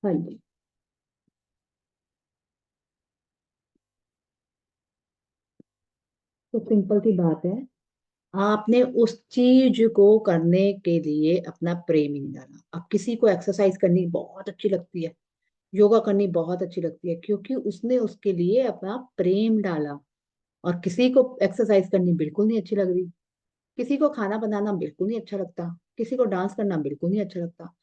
हाँ जी। तो सिंपल सी बात है, आपने उस चीज को करने के लिए अपना प्रेम ही नहीं डाला। अब किसी को एक्सरसाइज करनी बहुत अच्छी लगती है, योगा करनी बहुत अच्छी लगती है, क्योंकि उसने उसके लिए अपना प्रेम डाला। और किसी को एक्सरसाइज करनी बिल्कुल नहीं अच्छी लग रही, किसी को खाना बनाना बिल्कुल नहीं अच्छा लगता, किसी को डांस करना बिल्कुल नहीं अच्छा लगता,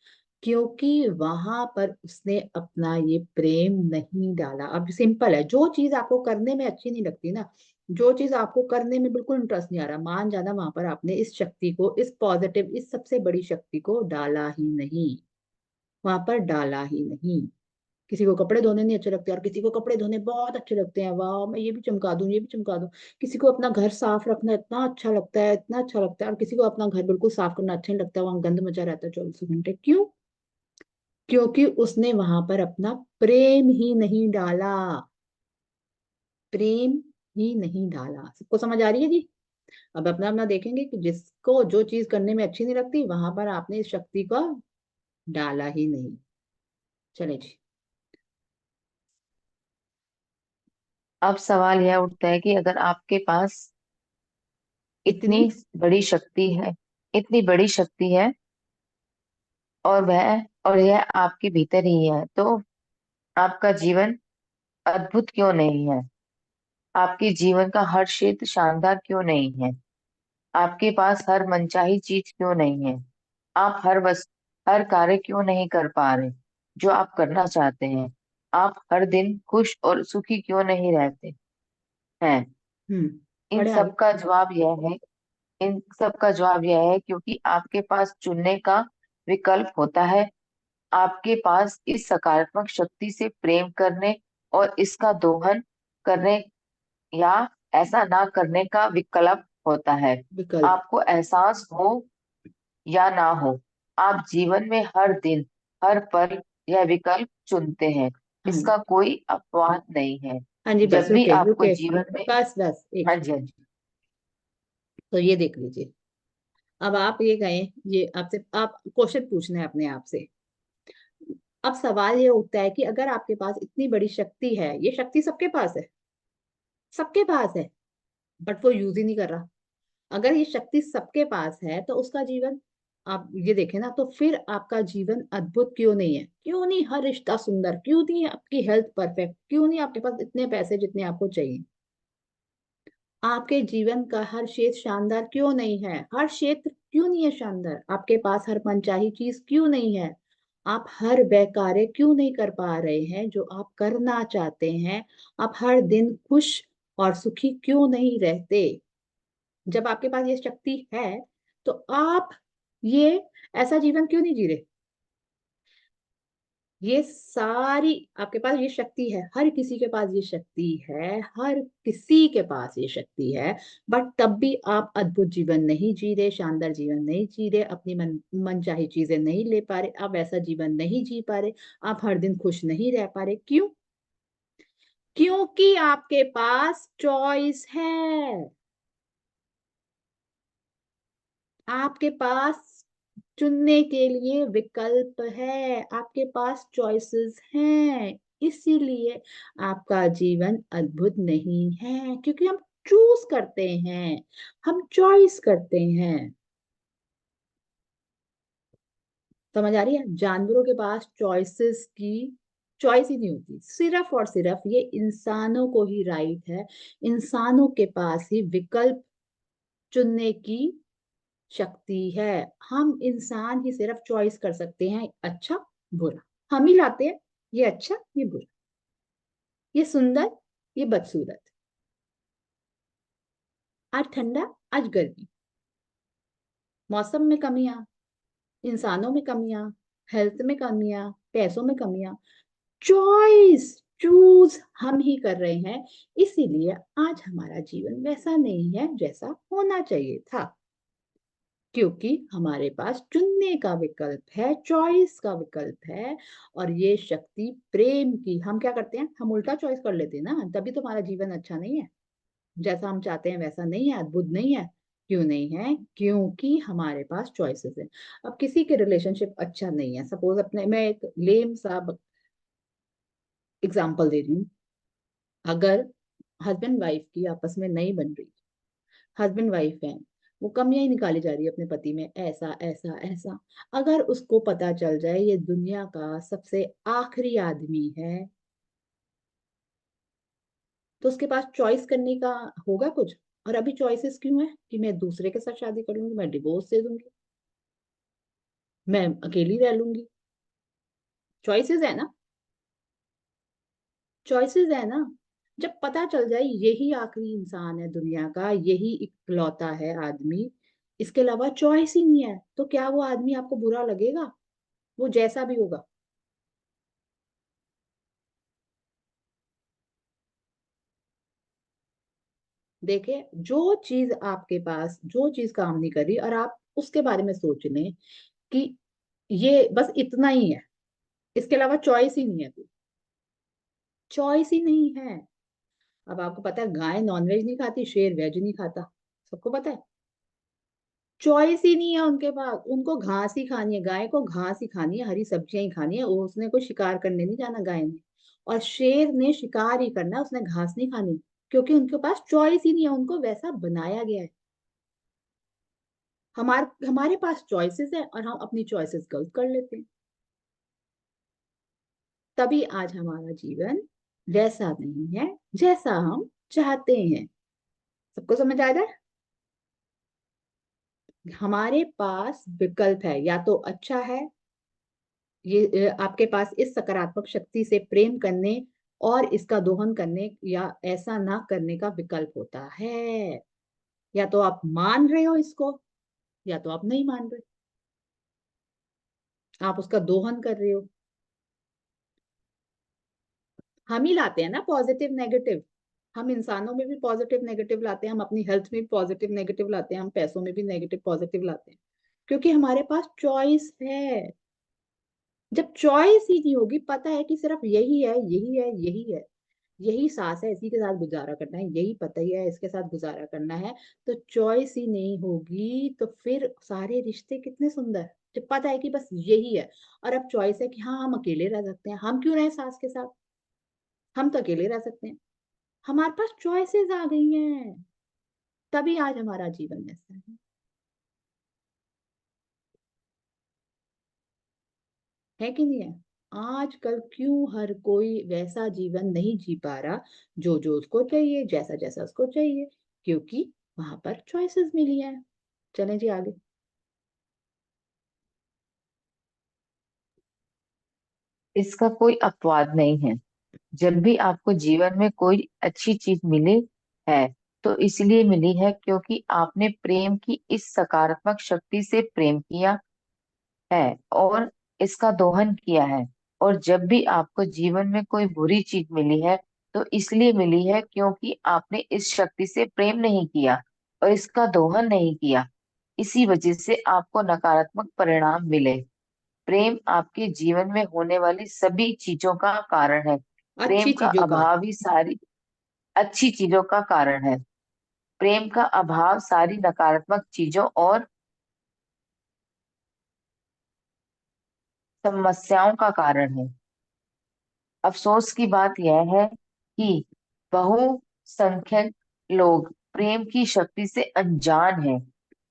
क्योंकि वहां पर उसने अपना ये प्रेम नहीं डाला। अब सिंपल है, जो चीज आपको करने में अच्छी नहीं लगती ना, जो चीज आपको करने में बिल्कुल इंटरेस्ट नहीं आ रहा, मान जाना वहां पर आपने इस शक्ति को, इस पॉजिटिव, इस सबसे बड़ी शक्ति को डाला ही नहीं, वहां पर डाला ही नहीं। किसी को कपड़े धोने नहीं अच्छे लगते और किसी को कपड़े धोने बहुत अच्छे लगते हैं, वाह मैं ये भी चमका दूं, ये भी चमका दूं। किसी को अपना घर साफ रखना इतना अच्छा लगता है, इतना अच्छा लगता है, और किसी को अपना घर बिल्कुल साफ करना अच्छा नहीं लगता, वहां गंद मचा रहता है 24 घंटे। क्यों? क्योंकि उसने वहां पर अपना प्रेम ही नहीं डाला, प्रेम ही नहीं डाला। सबको समझ आ रही है जी? अब अपना अपना देखेंगे कि जिसको जो चीज करने में अच्छी नहीं लगती, वहां पर आपने इस शक्ति को डाला ही नहीं। चले जी। अब सवाल यह उठता है कि अगर आपके पास इतनी। इतनी बड़ी शक्ति है, इतनी बड़ी शक्ति है, और यह आपके भीतर ही है, तो आपका जीवन अद्भुत क्यों नहीं है? आपके जीवन का हर क्षेत्र शानदार क्यों नहीं है? आपके पास हर मनचाही चीज क्यों नहीं है? आप हर कार्य क्यों नहीं कर पा रहे जो आप करना चाहते हैं? आप हर दिन खुश और सुखी क्यों नहीं रहते हैं? इन पढ़े आगे। सब का जवाब यह है इन सब का जवाब यह है क्योंकि आपके पास चुनने का विकल्प होता है। आपके पास इस सकारात्मक शक्ति से प्रेम करने और इसका दोहन करने या ऐसा ना करने का विकल्प होता है। विकल्प। आपको एहसास हो या ना हो, आप जीवन में हर दिन, हर पल यह विकल्प चुनते हैं। हाँ जी। इसका कोई अपवाद नहीं है। हाँ जी, बस जब भी रुके आपको रुके। जीवन में। बस बस एक हाँ सेकंड। जी, हाँ जी। तो ये देख लीजिए, अब आप ये कहें, ये आपसे आप क्वेश्चन पूछना है अपने आप से। अब सवाल ये उठता है कि अगर आपके पास इतनी बड़ी शक्ति है, ये शक्ति सबके पास है, सबके पास है, बट वो यूज ही नहीं कर रहा। अगर ये शक्ति सबके पास है तो उसका जीवन, आप ये देखें ना, तो फिर आपका जीवन अद्भुत क्यों नहीं है? क्यों नहीं हर रिश्ता सुंदर? क्यों नहीं आपकी हेल्थ परफेक्ट? क्यों नहीं आपके पास इतने पैसे जितने आपको चाहिए? आपके जीवन का हर क्षेत्र शानदार क्यों नहीं है? हर क्षेत्र क्यों नहीं है शानदार? आपके पास हर मनचाही चीज क्यों नहीं है? आप हर वह कार्य क्यों नहीं कर पा रहे हैं जो आप करना चाहते हैं? आप हर दिन खुश और सुखी क्यों नहीं रहते? जब आपके पास ये शक्ति है, तो आप ये ऐसा जीवन क्यों नहीं जी रहे? ये सारी आपके पास ये शक्ति है, हर किसी के पास ये शक्ति है, हर किसी के पास ये शक्ति है, बट तब भी आप अद्भुत जीवन नहीं जी रहे, शानदार जीवन नहीं जी रहे, अपनी मनचाही चीजें नहीं ले पा रहे, आप वैसा जीवन नहीं जी पा रहे, आप हर दिन खुश नहीं रह पा रहे। क्यों? क्योंकि आपके पास चॉइस है, आपके पास चुनने के लिए विकल्प है, आपके पास चॉइसेस हैं। इसीलिए आपका जीवन अद्भुत नहीं है, क्योंकि हम चूज करते हैं, हम चॉइस करते हैं। समझ आ रही है? जानवरों के पास चॉइसेस की चॉइस ही नहीं होती, सिर्फ और सिर्फ ये इंसानों को ही राइट है, इंसानों के पास ही विकल्प चुनने की शक्ति है। हम इंसान ही सिर्फ चॉइस कर सकते हैं, अच्छा बुरा हम ही लाते हैं, ये अच्छा ये बुरा, ये सुंदर ये बदसूरत, आज ठंडा आज गर्मी, मौसम में कमियां, इंसानों में कमियां, हेल्थ में कमियां, पैसों में कमियां, चॉइस चूज हम ही कर रहे हैं। इसीलिए आज हमारा जीवन वैसा नहीं है जैसा होना चाहिए था, क्योंकि हमारे पास चुनने का विकल्प है, चॉइस का विकल्प है। और ये शक्ति प्रेम की, हम क्या करते हैं, हम उल्टा चॉइस कर लेते हैं ना, तभी तो हमारा जीवन अच्छा नहीं है, जैसा हम चाहते हैं वैसा नहीं है, अद्भुत नहीं है। क्यों नहीं है? क्योंकि हमारे पास चॉइसेस है। अब किसी के रिलेशनशिप अच्छा नहीं है, सपोज अपने मैं एक लेम सा एग्जाम्पल दे रही हूँ। अगर हस्बैंड वाइफ की आपस में नहीं बन रही, हस्बैंड वाइफ है, वो कमियां ही निकाली जा रही है अपने पति में, ऐसा ऐसा ऐसा, अगर उसको पता चल जाए ये दुनिया का सबसे आखिरी आदमी है, तो उसके पास चॉइस करने का होगा कुछ? और अभी चॉइसेस क्यों है कि मैं दूसरे के साथ शादी कर लूंगी, मैं डिवोर्स दे दूंगी, मैं अकेली रह लूंगी? चॉइसेस है ना, चॉइसेस है ना। जब पता चल जाए यही आखिरी इंसान है दुनिया का, यही इकलौता है आदमी, इसके अलावा चॉइस ही नहीं है, तो क्या वो आदमी आपको बुरा लगेगा? वो जैसा भी होगा। देखिए, जो चीज आपके पास, जो चीज काम नहीं कर रही और आप उसके बारे में सोच लें कि ये बस इतना ही है, इसके अलावा चॉइस ही नहीं है, कोई चॉइस ही नहीं है। अब आपको पता है गाय नॉनवेज नहीं खाती, शेर वेज नहीं खाता, सबको पता है। चॉइस ही नहीं है उनके पास, उनको घास ही खानी है, गाय को घास ही खानी है, हरी सब्जियां ही खानी है, उसने कोई शिकार करने नहीं जाना गाय ने। और शेर ने शिकार ही करना है, उसने घास नहीं खानी, क्योंकि उनके पास चॉइस ही नहीं है, उनको वैसा बनाया गया है। हमारे पास चॉइसेस है और हम अपनी चॉइसेस गलत कर लेते हैं। तभी आज हमारा जीवन वैसा नहीं है जैसा हम चाहते हैं। सबको समझ आ जाए? हमारे पास विकल्प है, या तो अच्छा है, ये आपके पास इस सकारात्मक शक्ति से प्रेम करने और इसका दोहन करने या ऐसा ना करने का विकल्प होता है। या तो आप मान रहे हो इसको, या तो आप नहीं मान रहे, आप उसका दोहन कर रहे हो। हम ही लाते हैं ना पॉजिटिव नेगेटिव, हम इंसानों में भी पॉजिटिव नेगेटिव लाते हैं, हम अपनी हेल्थ में भी पॉजिटिव नेगेटिव लाते हैं, हम पैसों में भी नेगेटिव पॉजिटिव लाते हैं, क्योंकि हमारे पास चॉइस है। जब चॉइस ही नहीं होगी, पता है कि सिर्फ यही है, यही है, यही है, यही सांस है, इसी के साथ गुजारा करना है, यही पता ही है, इसके साथ गुजारा करना है, तो चॉइस ही नहीं होगी, तो फिर सारे रिश्ते कितने सुंदर, जब पता है कि बस यही है। और अब चॉइस है कि हाँ, हम अकेले रह सकते हैं, हम क्यों रहे सास के साथ, हम तो अकेले रह सकते हैं। हमारे पास चॉइसेस आ गई हैं, तभी आज हमारा जीवन ऐसा है कि नहीं है? आजकल क्यों हर कोई वैसा जीवन नहीं जी पा रहा जो जो उसको चाहिए, जैसा जैसा उसको चाहिए? क्योंकि वहां पर चॉइसेस मिली है। चलें जी आगे। इसका कोई अपवाद नहीं है। जब भी आपको जीवन में कोई अच्छी चीज मिली है, तो इसलिए मिली है क्योंकि आपने प्रेम की इस सकारात्मक शक्ति से प्रेम किया है और इसका दोहन किया है। और जब भी आपको जीवन में कोई बुरी चीज मिली है, तो इसलिए मिली है क्योंकि आपने इस शक्ति से प्रेम नहीं किया और इसका दोहन नहीं किया। इसी वजह से आपको नकारात्मक परिणाम मिले। प्रेम आपके जीवन में होने वाली सभी चीजों का कारण है। अच्छी प्रेम का चीजों का। अभाव ही सारी अच्छी चीजों का कारण है। प्रेम का अभाव सारी नकारात्मक चीजों और समस्याओं का कारण है। अफसोस की बात यह है कि बहुसंख्यक लोग प्रेम की शक्ति से अनजान हैं।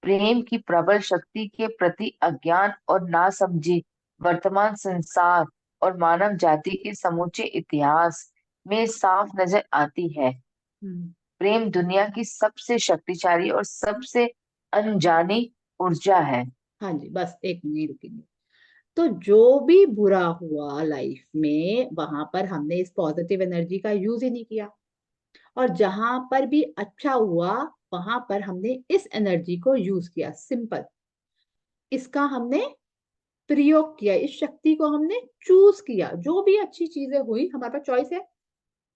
प्रेम की प्रबल शक्ति के प्रति अज्ञान और नासमझी वर्तमान संसार और मानव जाति के समूचे इतिहास में साफ नजर आती है। हम्म। प्रेम दुनिया की सबसे शक्तिशाली और सबसे अनजानी ऊर्जा है। हाँ जी, बस एक मिनट रुकेंगे। तो जो भी बुरा हुआ लाइफ में, वहां पर हमने इस पॉजिटिव एनर्जी का यूज ही नहीं किया, और जहां पर भी अच्छा हुआ, वहां पर हमने इस एनर्जी को यूज किया। सिंपल, इसका हमने प्रयोग किया, इस शक्ति को हमने चूज किया। जो भी अच्छी चीजें हुई, हमारे पास चॉइस है,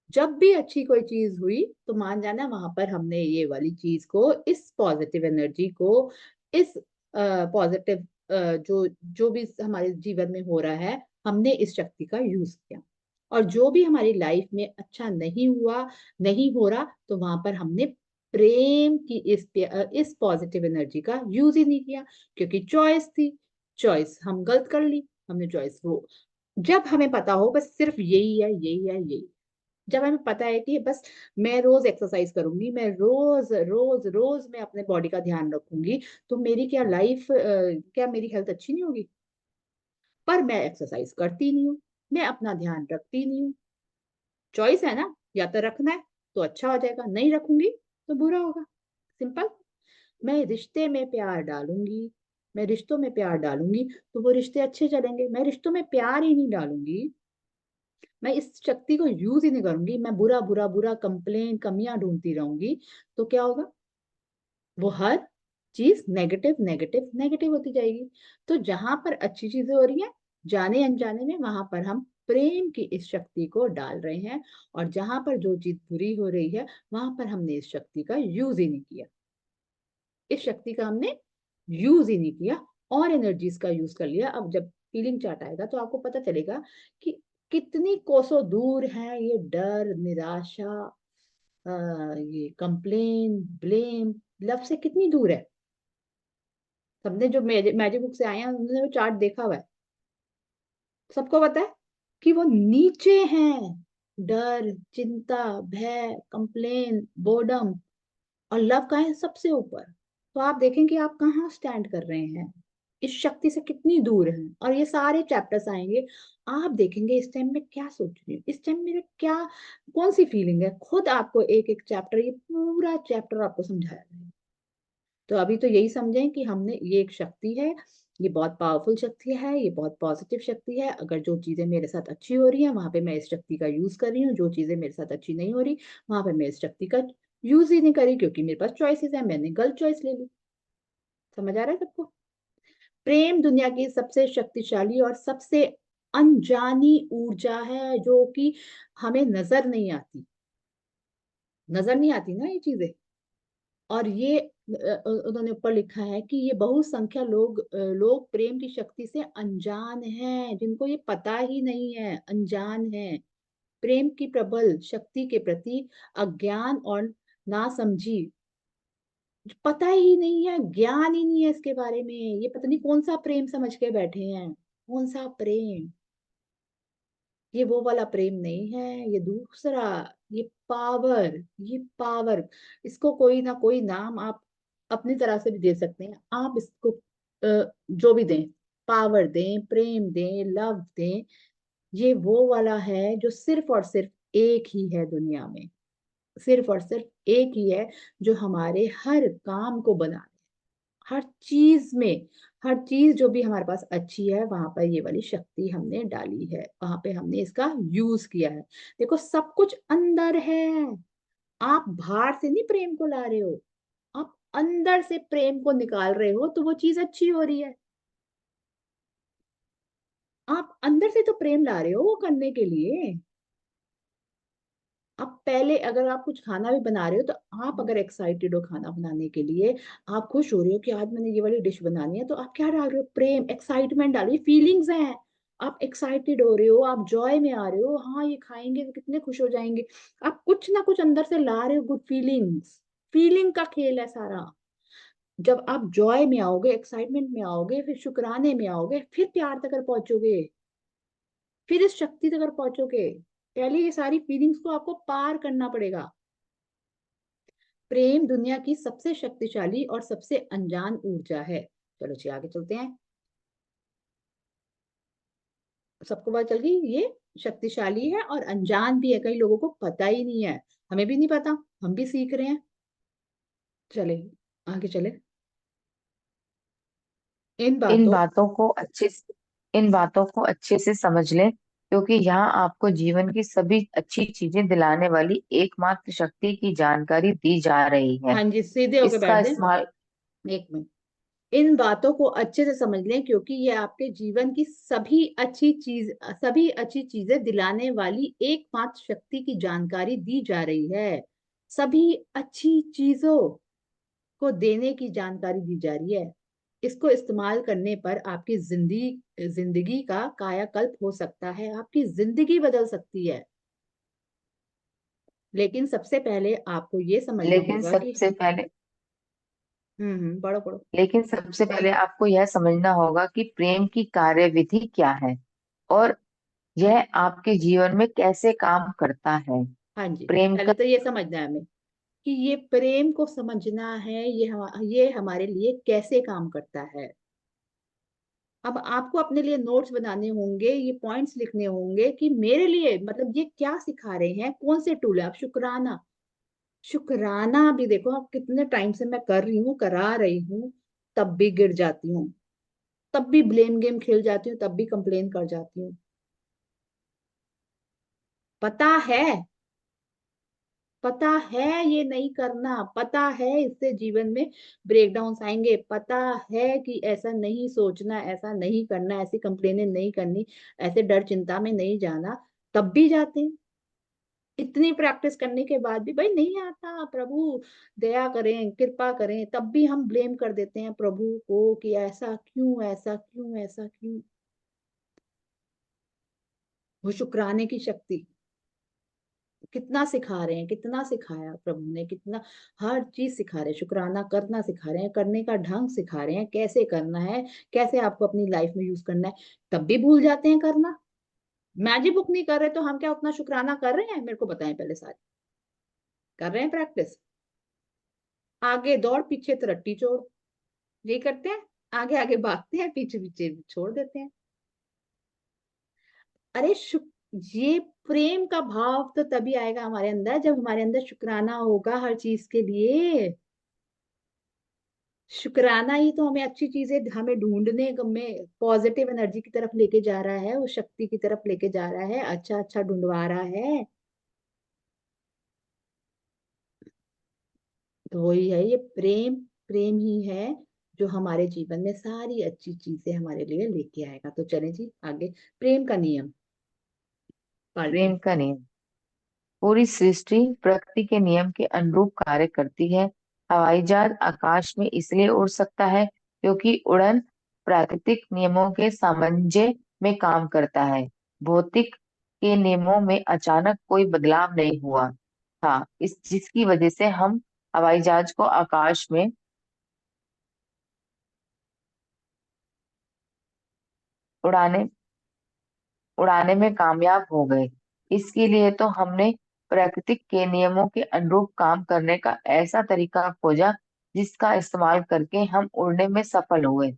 जब भी अच्छी कोई चीज हुई तो मान जाना वहां पर हमने ये वाली चीज को, इस पॉजिटिव एनर्जी को, इस पॉजिटिव जो जो भी हमारे जीवन में हो रहा है, हमने इस शक्ति का यूज किया। और जो भी हमारी लाइफ में अच्छा नहीं हुआ, नहीं हो रहा, तो वहां पर हमने प्रेम की इस पॉजिटिव एनर्जी का यूज ही नहीं किया, क्योंकि चॉइस थी। चॉइस हम गलत कर ली, हमने चॉइस वो जब हमें पता हो बस सिर्फ यही है, यही है, यही, जब हमें पता है कि बस मैं रोज एक्सरसाइज करूंगी, मैं रोज रोज रोज मैं अपने बॉडी का ध्यान रखूंगी, तो मेरी क्या लाइफ, क्या मेरी हेल्थ अच्छी नहीं होगी? पर मैं एक्सरसाइज करती नहीं हूँ, मैं अपना ध्यान रखती नहीं हूँ। चॉइस है ना, या तो रखना है तो अच्छा हो जाएगा, नहीं रखूंगी तो बुरा होगा। सिंपल। मैं रिश्ते में प्यार डालूंगी, मैं रिश्तों में प्यार डालूंगी तो वो रिश्ते अच्छे चलेंगे। मैं रिश्तों में प्यार ही नहीं डालूंगी, मैं इस शक्ति को यूज ही नहीं करूंगी, मैं बुरा बुरा बुरा कंप्लेन कमियां ढूंढती रहूंगी, तो क्या होगा? वो हर चीज नेगेटिव नेगेटिव नेगेटिव होती जाएगी। तो जहां पर अच्छी चीजें हो रही हैं, जाने अनजाने में, वहां पर हम प्रेम की इस शक्ति को डाल रहे हैं। और जहां पर जो चीज बुरी हो रही है, वहां पर हमने इस शक्ति का यूज ही नहीं किया, इस शक्ति का हमने यूज ही नहीं किया, और एनर्जीज का यूज कर लिया। अब जब फीलिंग चार्ट आएगा तो आपको पता चलेगा कि कितनी कोसों दूर है ये डर, निराशा, ये कंप्लेन, ब्लेम, लव से कितनी दूर है। सबने जो मैजिक बुक से आए हैं उन्होंने वो चार्ट देखा हुआ है, सबको पता है कि वो नीचे हैं। डर, चिंता, भय, कंप्लेन, बोर्डम, और लव का है सबसे ऊपर। तो आप देखें कि आप कहाँ स्टैंड कर रहे हैं, इस शक्ति से कितनी दूर हैं। और ये सारे चैप्टर्स आएंगे, आप देखेंगे इस टाइम में क्या सोच रही हूँ, इस टाइम मेरा क्या, कौन सी फीलिंग है, खुद आपको एक एक चैप्टर, ये पूरा चैप्टर आपको समझाया जाएगा। तो अभी तो यही समझें कि हमने ये एक शक्ति है, ये बहुत पावरफुल शक्ति है, ये बहुत पॉजिटिव शक्ति है। अगर जो चीजें मेरे साथ अच्छी हो रही हैं वहां पे मैं इस शक्ति का यूज कर रही हूँ, जो चीजें मेरे साथ अच्छी नहीं हो रही वहां पे मैं इस शक्ति का यूज ही नहीं करी, क्योंकि मेरे पास चॉइसेस है, मैंने गलत चॉइस ले ली। समझ आ रहा है सबको? प्रेम दुनिया की सबसे शक्तिशाली और सबसे अनजानी ऊर्जा है, जो कि हमें नजर नहीं आती, नजर नहीं आती ना ये चीजें। और ये उन्होंने ऊपर लिखा है कि ये बहुसंख्या लोग प्रेम की शक्ति से अनजान हैं, जिनको ये पता ही नहीं है, अनजान है। प्रेम की प्रबल शक्ति के प्रति अज्ञान और नासमझी, पता ही नहीं है, ज्ञान ही नहीं है इसके बारे में। ये पता नहीं कौन सा प्रेम समझ के बैठे हैं, कौन सा प्रेम। ये वो वाला प्रेम नहीं है, ये दूसरा, ये पावर, ये पावर। इसको कोई ना कोई नाम आप अपनी तरह से भी दे सकते हैं। आप इसको जो भी दें, पावर दें, प्रेम दें, लव दें, ये वो वाला है जो सिर्फ और सिर्फ एक ही है दुनिया में, सिर्फ और सिर्फ एक ही है, जो हमारे हर काम को बना, हर चीज में, हर चीज जो भी हमारे पास अच्छी है वहां पर ये वाली शक्ति हमने डाली है, वहां पे हमने इसका यूज किया है। देखो सब कुछ अंदर है, आप बाहर से नहीं प्रेम को ला रहे हो, आप अंदर से प्रेम को निकाल रहे हो, तो वो चीज अच्छी हो रही है। आप अंदर से तो प्रेम ला रहे हो वो करने के लिए। आप पहले अगर आप कुछ खाना भी बना रहे हो, तो आप अगर एक्साइटेड हो खाना बनाने के लिए, आप खुश हो रहे हो कि आज मैंने ये वाली डिश बनानी है, तो आप क्या डाल रहे हो? प्रेम, एक्साइटमेंट डाल रहे हो, फीलिंग्स हैं। आप एक्साइटेड हो रहे हो, आप जॉय में आ रहे हो, हाँ ये खाएंगे तो कितने खुश हो जाएंगे। आप कुछ ना कुछ अंदर से ला रहे हो, गुड फीलिंग्स। फीलिंग का खेल है सारा। जब आप जॉय में आओगे, एक्साइटमेंट में आओगे, फिर शुक्राने में आओगे, फिर प्यार तक पहुंचोगे, फिर इस शक्ति तक पहुंचोगे। पहले ये सारी फीलिंग्स को आपको पार करना पड़ेगा। प्रेम दुनिया की सबसे शक्तिशाली और सबसे अनजान ऊर्जा है। चलो जी आगे चलते हैं। सबको पता चल गई ये शक्तिशाली है और अनजान भी है, कई लोगों को पता ही नहीं है, हमें भी नहीं पता, हम भी सीख रहे हैं। चले आगे चले। इन इन बातों, बातों को अच्छे से इन बातों को अच्छे से समझ लें, क्योंकि यहाँ आपको जीवन की सभी अच्छी चीजें दिलाने वाली एकमात्र शक्ति की जानकारी दी जा रही है। हाँ जी सीधे होके बैठ इसका जाए, इस्तेमाल एक मिनट। इन बातों को अच्छे से समझ लें, क्योंकि ये आपके जीवन की सभी अच्छी चीजें दिलाने वाली एकमात्र शक्ति की जानकारी दी जा रही है। सभी अच्छी चीजों को देने की जानकारी दी जा रही है। इसको इस्तेमाल करने पर आपकी जिंदगी जिंदगी का कायाकल्प हो सकता है, आपकी जिंदगी बदल सकती है। लेकिन सबसे पहले आपको ये समझना लेकिन होगा कि, सबसे पहले पढ़ो पढ़ो। लेकिन सबसे पहले आपको यह समझना होगा कि प्रेम की कार्यविधि क्या है, और यह आपके जीवन में कैसे काम करता है? हाँ जी, प्रेम का पहले तो ये समझना है हमें कि ये प्रेम को समझना है, ये हमारे लिए कैसे काम करता है। अब आपको अपने लिए नोट्स बनाने होंगे, ये पॉइंट्स लिखने होंगे कि मेरे लिए मतलब ये क्या सिखा रहे हैं, कौन से टूल है। अब शुक्राना, शुक्राना भी देखो, अब कितने टाइम से मैं कर रही हूँ, करा रही हूँ, तब भी गिर जाती हूँ, तब भी ब्लेम गेम खेल जाती हूँ, तब भी कंप्लेन कर जाती हूँ। पता है, पता है ये नहीं करना, पता है इससे जीवन में ब्रेकडाउन आएंगे, पता है कि ऐसा नहीं सोचना, ऐसा नहीं करना, ऐसी कंप्लेनें नहीं करनी, ऐसे डर चिंता में नहीं जाना, तब भी जाते हैं। इतनी प्रैक्टिस करने के बाद भी भाई नहीं आता, प्रभु दया करें, कृपा करें, तब भी हम ब्लेम कर देते हैं प्रभु को कि ऐसा क्यों, ऐसा क्यों, ऐसा क्यों। वो शुक्राने की शक्ति कितना सिखा रहे हैं, कितना सिखाया प्रभु ने, कितना हर चीज सिखा रहे हैं, शुक्राना करना सिखा रहे हैं, करने का ढंग सिखा रहे हैं, कैसे करना है, कैसे आपको अपनी लाइफ में यूज करना है, तब भी भूल जाते हैं करना। मैजिक बुक नहीं कर रहे तो हम क्या उतना शुक्राना कर रहे हैं, मेरे को बताएं पहले सारे। कर रहे हैं प्रैक्टिस, आगे दौड़ पीछे तरट्टी छोड़, यही करते हैं। आगे आगे भागते हैं, पीछे पीछे छोड़ देते हैं। अरे ये प्रेम का भाव तो तभी आएगा हमारे अंदर जब हमारे अंदर शुक्राना होगा हर चीज के लिए। शुक्राना ही तो हमें अच्छी चीजें, हमें ढूंढने में पॉजिटिव एनर्जी की तरफ लेके जा रहा है, उस शक्ति की तरफ लेके जा रहा है, अच्छा अच्छा ढूंढवा रहा है। तो वही है ये प्रेम, प्रेम ही है जो हमारे जीवन में सारी अच्छी चीजें हमारे लिए लेके आएगा। तो चलें जी आगे, प्रेम का नियम पार्ट 2। प्रेम का नियम। पूरी सृष्टि प्रकृति के नियम के अनुरूप कार्य करती है। हवाई जहाज आकाश में इसलिए उड़ सकता है क्योंकि उड़न प्राकृतिक नियमों के सामंजस्य में काम करता है। भौतिक के नियमों में अचानक कोई बदलाव नहीं हुआ था, इस जिसकी वजह से हम हवाई जहाज को आकाश में उड़ाने उड़ाने में कामयाब हो गए। इसके लिए तो हमने प्राकृतिक के नियमों के अनुरूप काम करने का ऐसा तरीका खोजा जिसका इस्तेमाल करके हम उड़ने में सफल हुए।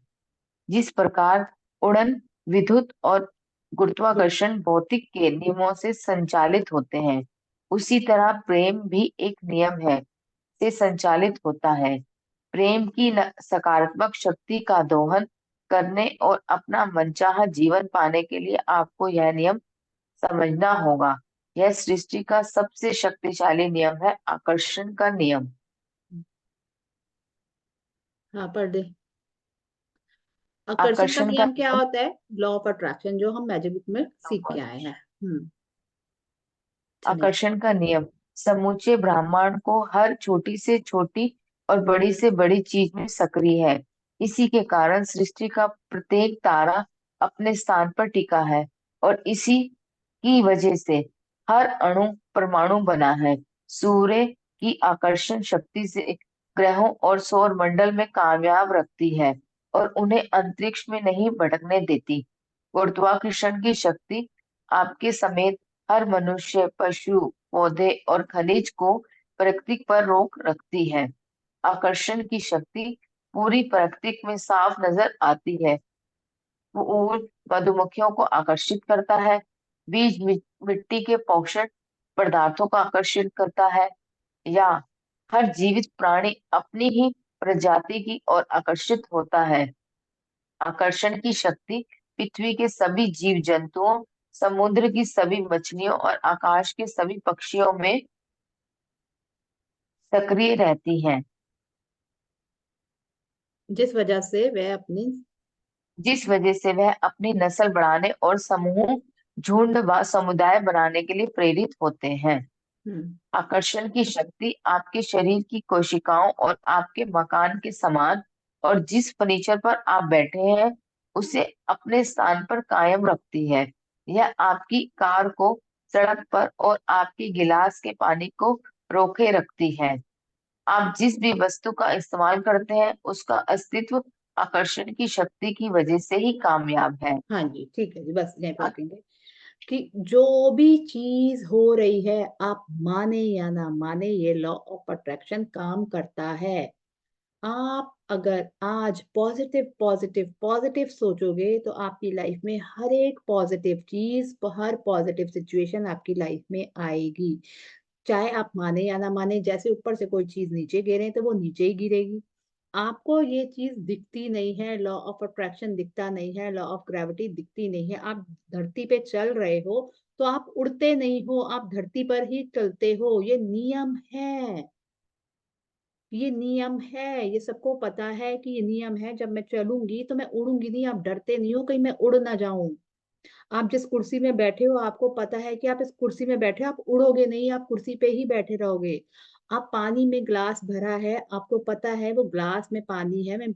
जिस प्रकार उड़न विद्युत और गुरुत्वाकर्षण भौतिक के नियमों से संचालित होते हैं, उसी तरह प्रेम भी एक नियम है से संचालित होता है। प्रेम की सकारात्मक शक्ति का दोहन करने और अपना मनचाहा जीवन पाने के लिए आपको यह नियम समझना होगा। यह सृष्टि का सबसे शक्तिशाली नियम है, आकर्षण का नियम। हाँ पढ़ दे। आकर्षण का आकर्षण का नियम क्या नियम। होता है? लॉ ऑफ अट्रैक्शन, जो हम मैजिक बुक में सीख के आए हैं। चलिए। आकर्षण का नियम समूचे ब्रह्मांड को हर छोटी से छोटी और बड़ी से बड़ी चीज में सक्रिय है। इसी के कारण सृष्टि का प्रत्येक तारा अपने स्थान पर टिका है और इसी की वजह से हर अणु परमाणु बना है। सूर्य की आकर्षण शक्ति से ग्रहों और सौर मंडल में कामयाब रखती है और उन्हें अंतरिक्ष में नहीं भटकने देती। गुरुत्वाकर्षण की शक्ति आपके समेत हर मनुष्य, पशु, पौधे और खनिज को प्रकृति पर रोक रखती है। आकर्षण की शक्ति पूरी प्रकृति में साफ नजर आती है। वो मधुमक्खियों को आकर्षित करता है, बीज मिट्टी के पोषक पदार्थों को आकर्षित करता है, या हर जीवित प्राणी अपनी ही प्रजाति की ओर आकर्षित होता है। आकर्षण की शक्ति पृथ्वी के सभी जीव जंतुओं, समुद्र की सभी मछलियों और आकाश के सभी पक्षियों में सक्रिय रहती है, जिस वजह से वह अपनी। जिस वजह से वह अपनी नस्ल बढ़ाने और समूह, झुंड व समुदाय बनाने के लिए प्रेरित होते हैं। हम्म। आकर्षण की शक्ति आपके शरीर की कोशिकाओं और आपके मकान के समान और जिस फर्नीचर पर आप बैठे हैं उसे अपने स्थान पर कायम रखती है। यह आपकी कार को सड़क पर और आपके गिलास के पानी को रोके रखती है। आप जिस भी वस्तु का इस्तेमाल करते हैं उसका अस्तित्व आकर्षण की शक्ति की वजह से ही कामयाब है। हाँ जी ठीक है जी, बस यहीं पे रुकेंगे। कि जो भी चीज हो रही है, आप माने या ना माने, ये लॉ ऑफ अट्रैक्शन काम करता है। आप अगर आज पॉजिटिव पॉजिटिव पॉजिटिव सोचोगे तो आपकी लाइफ में हर एक पॉजिटिव चीज, हर पॉजिटिव सिचुएशन आपकी लाइफ में आएगी। चाहे आप माने या ना माने, जैसे ऊपर से कोई चीज नीचे गिरे तो वो नीचे ही गिरेगी। आपको ये चीज दिखती नहीं है, लॉ ऑफ अट्रैक्शन दिखता नहीं है, लॉ ऑफ ग्रेविटी दिखती नहीं है। आप धरती पे चल रहे हो तो आप उड़ते नहीं हो, आप धरती पर ही चलते हो। ये नियम है, ये नियम है, ये सबको पता है कि ये नियम है। जब मैं चलूंगी तो मैं उड़ूंगी नहीं। आप डरते नहीं हो कहीं मैं उड़ ना जाऊं। आप जिस कुर्सी में बैठे हो, आपको पता है कि आप इस कुर्सी में बैठे हो, आप उड़ोगे नहीं, आप कुर्सी पे ही बैठे रहोगे। आप पानी में ग्लास भरा है, आपको पता है वो ग्लास में पानी है, मैं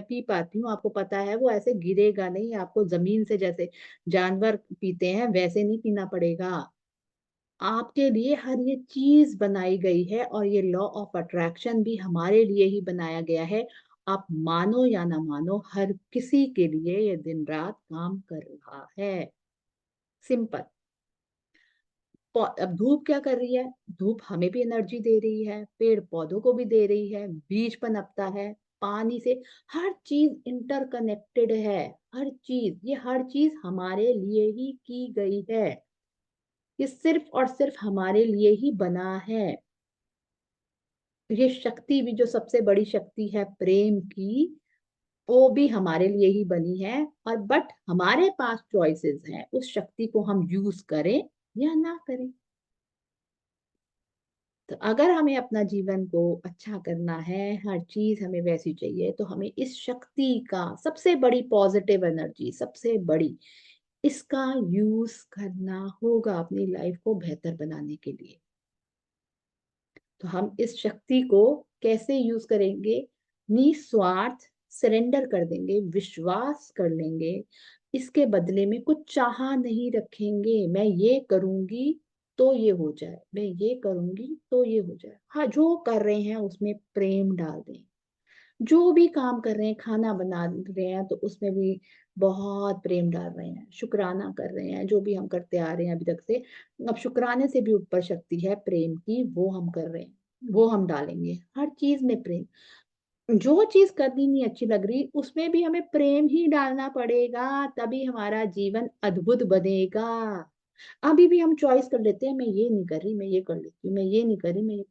पी पाती हूँ, आपको पता है वो ऐसे गिरेगा नहीं। आपको जमीन से जैसे जानवर पीते हैं वैसे नहीं पीना पड़ेगा। आपके लिए हर ये चीज बनाई गई है, और ये लॉ ऑफ अट्रैक्शन भी हमारे लिए ही बनाया गया है। आप मानो या ना मानो, हर किसी के लिए ये दिन रात काम कर रहा है। सिंपल। अब धूप क्या कर रही है? धूप हमें भी एनर्जी दे रही है, पेड़ पौधों को भी दे रही है, बीज पनपता है पानी से। हर चीज इंटरकनेक्टेड है। हर चीज, ये हर चीज हमारे लिए ही की गई है। ये सिर्फ और सिर्फ हमारे लिए ही बना है। ये शक्ति भी, जो सबसे बड़ी शक्ति है प्रेम की, वो भी हमारे लिए ही बनी है। और बट हमारे पास चॉइसेस हैं, उस शक्ति को हम यूज करें या ना करें। तो अगर हमें अपना जीवन को अच्छा करना है, हर चीज हमें वैसी चाहिए, तो हमें इस शक्ति का, सबसे बड़ी पॉजिटिव एनर्जी, सबसे बड़ी, इसका यूज करना होगा अपनी लाइफ को बेहतर बनाने के लिए। तो हम इस शक्ति को कैसे यूज करेंगे? निस्वार्थ सरेंडर कर देंगे, विश्वास कर लेंगे। इसके बदले में कुछ चाह नहीं रखेंगे। मैं ये करूंगी तो ये हो जाए, मैं ये करूंगी तो ये हो जाए। हाँ, जो कर रहे हैं उसमें प्रेम डाल दें। जो भी काम कर रहे हैं, खाना बना रहे हैं तो उसमें भी बहुत प्रेम डाल रहे हैं, शुक्राना कर रहे हैं, जो भी हम करते आ रहे हैं अभी तक से। अब शुक्राने से भी ऊपर शक्ति है प्रेम की, वो हम कर रहे हैं, वो हम डालेंगे हर चीज में प्रेम। जो चीज करनी नहीं अच्छी लग रही उसमें भी हमें प्रेम ही डालना पड़ेगा, तभी हमारा जीवन अद्भुत बनेगा। अभी भी हम चॉइस कर लेते हैं, मैं ये नहीं कर रही, मैं ये कर लेती हूँ, मैं ये नहीं कर रही, मैं ये।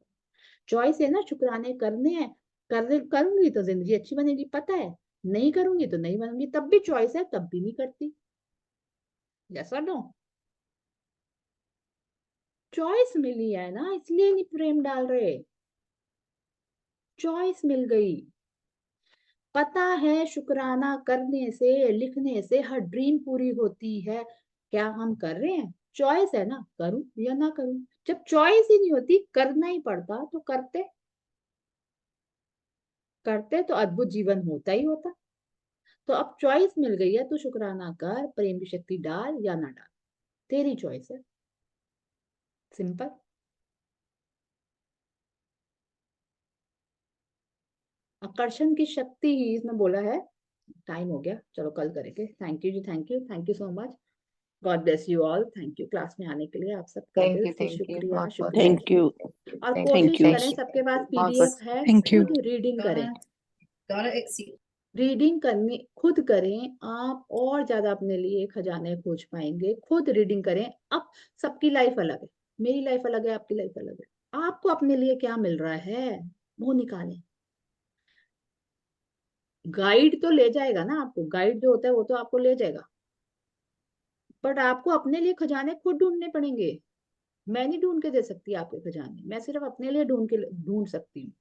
चॉइस है ना, शुक्राने करने हैं। करूंगी तो जिंदगी अच्छी बनेगी, पता है। नहीं करूंगी तो नहीं बनूंगी, तब भी चॉइस है, तब भी नहीं करती। यस और नो? चॉइस मिली है ना, इसलिए नहीं प्रेम डाल रहे। चॉइस मिल गई। पता है शुक्राना करने से, लिखने से हर ड्रीम पूरी होती है। क्या हम कर रहे हैं? चॉइस है ना, करूं या ना करूं। जब चॉइस ही नहीं होती, करना ही पड़ता, तो करते। करते तो अद्भुत जीवन होता ही होता। तो अब चॉइस मिल गई है, तो शुक्राना कर, प्रेम की शक्ति डाल या ना डाल, तेरी चॉइस है। सिंपल। आकर्षण की शक्ति ही इसमें बोला है। टाइम हो गया, चलो कल करेंगे। Thank you ji, thank you, thank you so much. God bless you all. Thank you class में आने के लिए, आप सबका दिल से थैंक यू शुक्रिया, बहुत बहुत शुक्रिया। Thank thank you. यू। और थैंक कोशिश थैंक यू। करें, सबके पास बहुत बहुत पीडीएफ है, थैंक यू। खुद रीडिंग करें। Gotta exceed. रीडिंग करने खुद करें आप, और ज्यादा अपने लिए खजाने खोज पाएंगे। खुद रीडिंग करें। अब सबकी लाइफ अलग है, मेरी लाइफ अलग है, आपकी लाइफ अलग है। आपको अपने लिए क्या मिल रहा है, वो निकालें। गाइड तो ले जाएगा ना आपको, गाइड जो होता है वो तो आपको ले जाएगा, बट आपको अपने लिए खजाने खुद ढूंढने पड़ेंगे। मैं नहीं ढूंढ के दे सकती आपके खजाने, मैं सिर्फ अपने लिए ढूंढ सकती हूँ।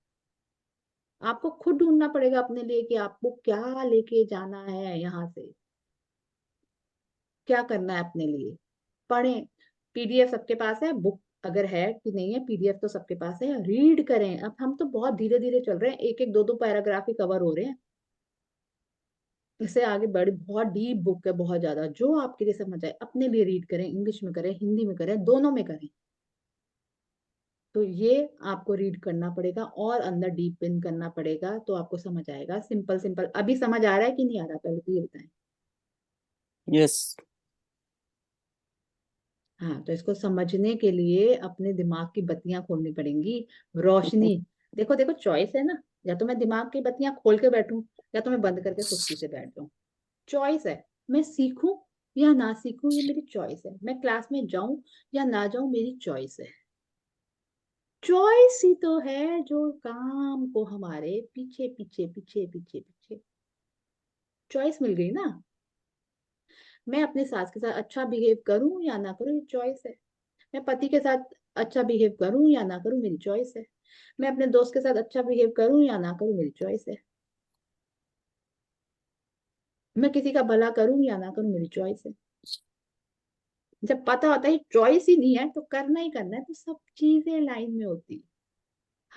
आपको खुद ढूंढना पड़ेगा अपने लिए कि आपको क्या लेके जाना है यहाँ से, क्या करना है अपने लिए। पढ़ें। पीडीएफ सबके पास है, बुक अगर है कि नहीं है, पीडीएफ तो सबके पास है। रीड करें। अब हम तो बहुत धीरे धीरे चल रहे हैं, एक एक दो दो पैराग्राफ ही कवर हो रहे हैं। इससे आगे बड़ी बहुत डीप बुक है, बहुत ज्यादा। जो आपके लिए समझ आए अपने लिए रीड करें, इंग्लिश में करें, हिंदी में करें, दोनों में करें। तो ये आपको रीड करना पड़ेगा और अंदर डीप इन करना पड़ेगा, तो आपको समझ आएगा। Simple simple. अभी समझ आ रहा है कि नहीं आ रहा, पहले तो ये बताएं। यस। हाँ, तो इसको समझने के लिए अपने दिमाग की बत्तियां खोलनी पड़ेंगी, रोशनी। देखो देखो, चॉइस है ना, या तो मैं दिमाग की बत्तियां खोल के बैठूं, या तो मैं बंद करके सुस्ती से बैठ जाऊं। चॉइस है, मैं सीखूं या ना सीखूं, ये मेरी चॉइस है। मैं क्लास में जाऊं या ना जाऊं, मेरी चॉइस है। चॉइस ही तो है जो काम को हमारे पीछे पीछे पीछे पीछे पीछे, चॉइस मिल गई ना। मैं अपने सास के साथ अच्छा बिहेव करूं या ना करूं, ये चॉइस है। मैं पति के साथ अच्छा बिहेव करूं या ना करूं, मेरी चॉइस है। मैं अपने दोस्त के साथ अच्छा बिहेव करूं या ना करूं, मेरी चॉइस है। मैं किसी का भला करूं या ना करूं, मेरी चॉइस है। जब पता होता है चॉइस ही नहीं है तो करना ही करना है, तो सब चीजें लाइन में होती,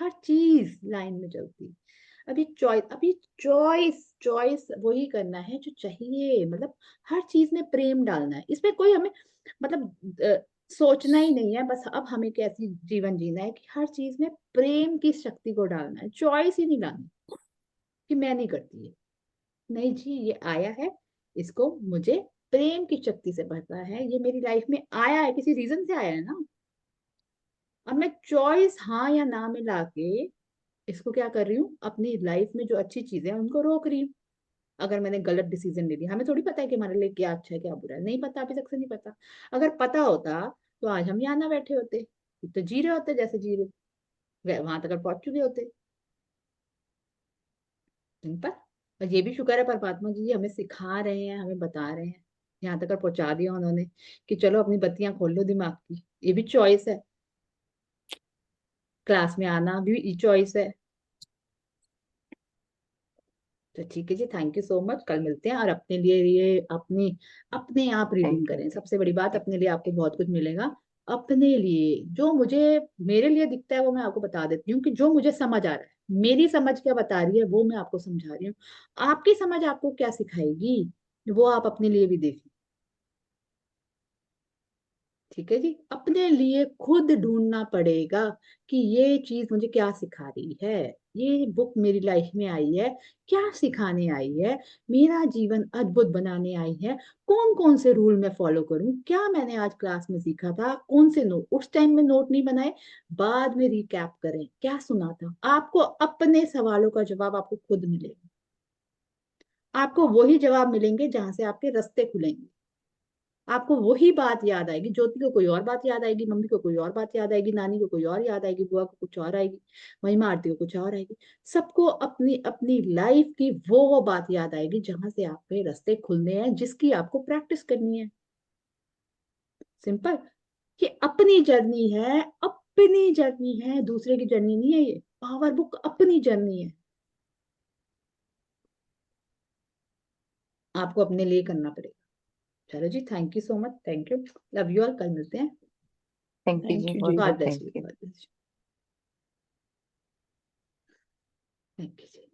हर चीज लाइन में चलती। अभी चॉइस चॉइस वही करना है जो चाहिए, मतलब हर चीज में प्रेम डालना है। इसमें कोई हमें मतलब सोचना ही नहीं है, बस अब हमें कैसी जीवन जीना है कि हर चीज में प्रेम की शक्ति को डालना है, चॉइस ही नहीं डालनी कि मैं नहीं करती है। नहीं जी, ये आया है, इसको मुझे प्रेम की शक्ति से भरना है, ये मेरी लाइफ में आया है, किसी रीजन से आया है ना। अब मैं चॉइस हाँ या ना में लाके इसको क्या कर रही हूँ, अपनी लाइफ में जो अच्छी चीजें हैं उनको रोक रही हूँ। अगर मैंने गलत डिसीजन ले लिया, हमें थोड़ी पता है कि हमारे लिए क्या अच्छा है क्या बुरा है, नहीं पता, अभी तक से नहीं पता। अगर पता होता तो आज हम यहाँ ना बैठे होते, तो जी रहे होते जैसे जी रहे, वहां तक पहुंच चुके होते। सिंपल। और ये भी शुक्र है परमात्मा जी हमें सिखा रहे हैं, हमें बता रहे हैं, यहाँ तक पहुंचा दिया उन्होंने कि चलो अपनी बत्तियां खोल लो दिमाग की, ये भी चॉइस है। क्लास में आना भी चॉइस है। तो ठीक है जी, थैंक यू सो मच, कल मिलते हैं। और अपने लिए ये अपनी अपने आप थैंक रीडिंग करें, सबसे बड़ी बात, अपने लिए आपको बहुत कुछ मिलेगा। अपने लिए जो मुझे मेरे लिए दिखता है वो मैं आपको बता देती हूँ, कि जो मुझे समझ आ रहा है, मेरी समझ क्या बता रही है वो मैं आपको समझा रही हूँ। आपकी समझ आपको क्या सिखाएगी वो आप अपने लिए भी देखिए। ठीक है जी, अपने लिए खुद ढूंढना पड़ेगा कि ये चीज मुझे क्या सिखा रही है, ये बुक मेरी लाइफ में आई है, क्या सिखाने आई है, मेरा जीवन अद्भुत बनाने आई है। कौन कौन से रूल मैं फॉलो करूं, क्या मैंने आज क्लास में सीखा था, कौन से नोट उस टाइम में नोट नहीं बनाए, बाद में रिकैप करें क्या सुना था। आपको अपने सवालों का जवाब आपको खुद मिलेगा। आपको वही जवाब मिलेंगे जहां से आपके रास्ते खुलेंगे। आपको वही बात याद आएगी, ज्योति को कोई और बात याद आएगी, मम्मी को कोई और बात याद आएगी, नानी को कोई और याद आएगी, बुआ को कुछ और आएगी, महिमा आरती को कुछ और आएगी। सबको अपनी अपनी लाइफ की वो बात याद आएगी जहां से आपके रास्ते खुलने हैं, जिसकी आपको प्रैक्टिस करनी है। सिंपल। ये अपनी जर्नी है, अपनी जर्नी है, दूसरे की जर्नी नहीं है। ये पावर बुक अपनी जर्नी है, आपको अपने लिए करना पड़ेगा। चलो जी, thank you so much, thank you, love you all, कल मिलते हैं। यू Thank you, बहुत जी। बहुत God bless thank you, you. God bless you. Thank you.